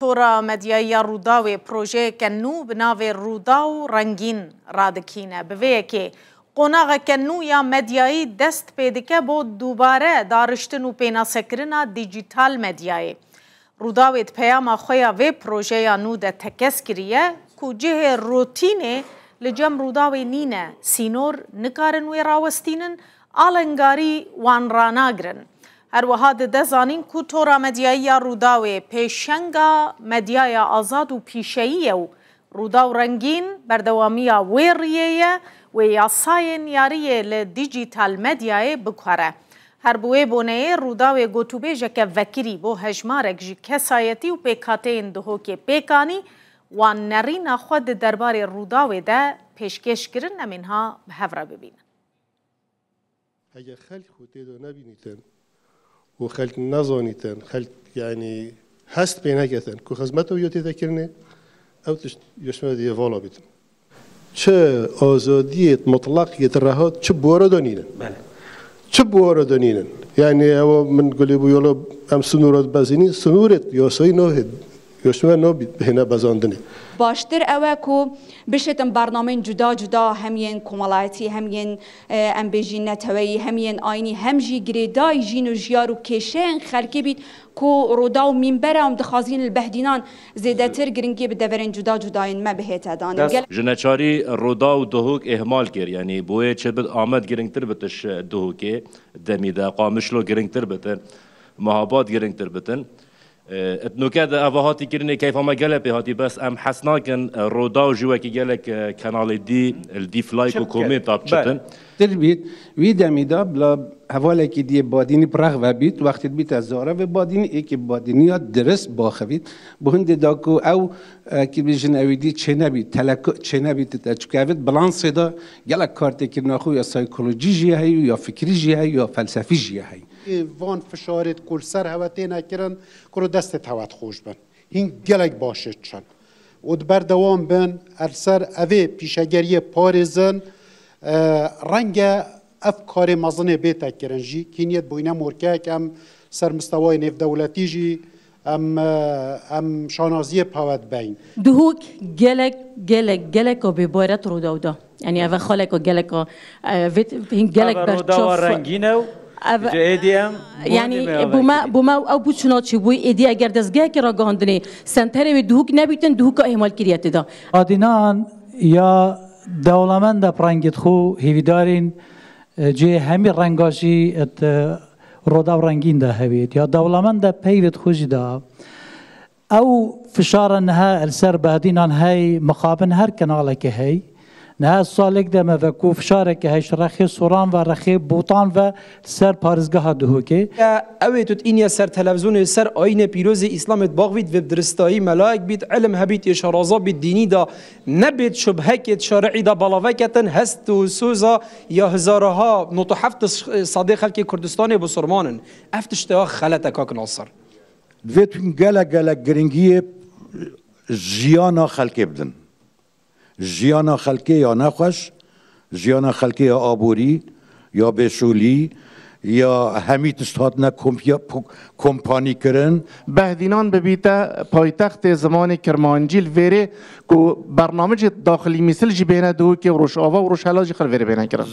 تورا مدیایی روداوی پروژه کنو بناوی روداو رنگین رادکینه بویه که قناغ کنو یا مدیایی دست پیدکه بود دوباره دارشتن و پیناسکرنا دیجیتال مدیایی. روداویت پیام خویا وی پروژه یا نو ده تکس کریه که جه روتینه لجم روداوی نینه سینور نکارن وی راوستینن آلنگاری وان راناگرن. هر وهاد دزانین کو تورا مدیایی روداوی پیشنگا مدیای آزاد و پیشهیه و روداو رنگین بردوامی ویریه و یاساین یاریه لدیجیتال مدیای بکاره. هر بوی بونه روداوی گوتوبه جک وکری بو هجمارک جی کسایتی و پیکاته اندهو که پیکانی و نرین خود دربار روداوی ده پیشکش کرن نمینها به هفره ببینن. اگه خلق خودی دو نبینیتن و خلق نزانیتن خلق یعنی هست بینه گتن که خدمت رو یاتی ذکرنه او یشمه دیگه والا بیتن چه آزادیت مطلقیت رهات چه بواره دانینن چه بواره دانینن یعنی او من قلی بویالا هم سنورات بزینی سنورت یاسایی نهید یشمه نو بهنه بزاندنه باشتر اوه کو بشتن برنامه جدا جدا همین کمالایتی همین ام بجین نتوی همین آینی همجی گریدای جین و جیارو کشن خلکی بید کو رودا و منبره هم دخازین البهدینان زیادتر گرنگی بدورن جدا جداین ما بهت دانم جنچاری رودا و دهوک اهمال کر یعنی بوی چه بد آمد گرنگتر بتش دهوکه دمیده قامشلو گرنگتر بتن محابات گرنگتر بتن نکات اوهاتی کرنه کیف ما گله به هاتی بس ام حسناکن رودا و جوا کی گله کانال دی فلایک و کومنت اب چتن تربیت وی دمیدا بلا حواله کی دی بادینی پرخ و بیت وقتی بیت از زاره و بادینی ای کی بادینی درس باخوید بهند داکو او کی بیجن اویدی چه نبی تلک چه نبی تچکاوید بالانس دا گله کارت کی نخو یا سایکولوژی جی هی یا فکری جی هی یا فلسفی جی هی وان فشارت کل سر هواتی نکردن کرو دست هوات خوش بن این گلک باشد چن و بر دوام بن ارسر اوه پیشگری پارزن رنگ افکار مزنه بیت کرنجی کینیت بوینه مرکک ام سر مستوای نف دولتی جی ام شانازی پاوت بین دهوک گلک و ببارت رو دودا یعنی اوه خالک و گلک و این گلک برچاف رنگینه یعنی بوما او بچنات چی بوی ایدی اگر دستگاه که را گاندنی سنتری و دهوک نبیتن دهوک اهمال کریت دا آدینان یا دولمند پرنگت خو هیویدارین جه همی رنگاشی ات رودا و رنگین ده هوید یا دولمند پیوت خوشی دا او فشار نها السر بهدینان هی مقابن هر کناله که هی نه سالک دم و کوف شارک هیچ رخی سوران و رخی بوتان و سر پارزگاه دهوکه. اویتوت اینیا سر تلویزیون سر آینه پیروز اسلامت باغوید و درستایی ملاک بید علم هبید اشارازا بید دینی دا نبید شبهکت شرعی دا بلاوکتن هست و سوزا یا هزارها نوت حفت صادق خلک کردستان بسرمانن افتشتها خلت کاک ناصر. دویتون گله گرینگی جیانا خلک بدن. جیانا خلقی یا نخوش، جیانا خلقی یا آبوری، یا بشولی، یا همیت استادنا کمپانی کرن. بهدینان ببیته پایتخت زمان کرمانجیل ویره که برنامج داخلی مثل جی بینه دو که روش آوا و روش حلاجی خل ویره بینه کرن.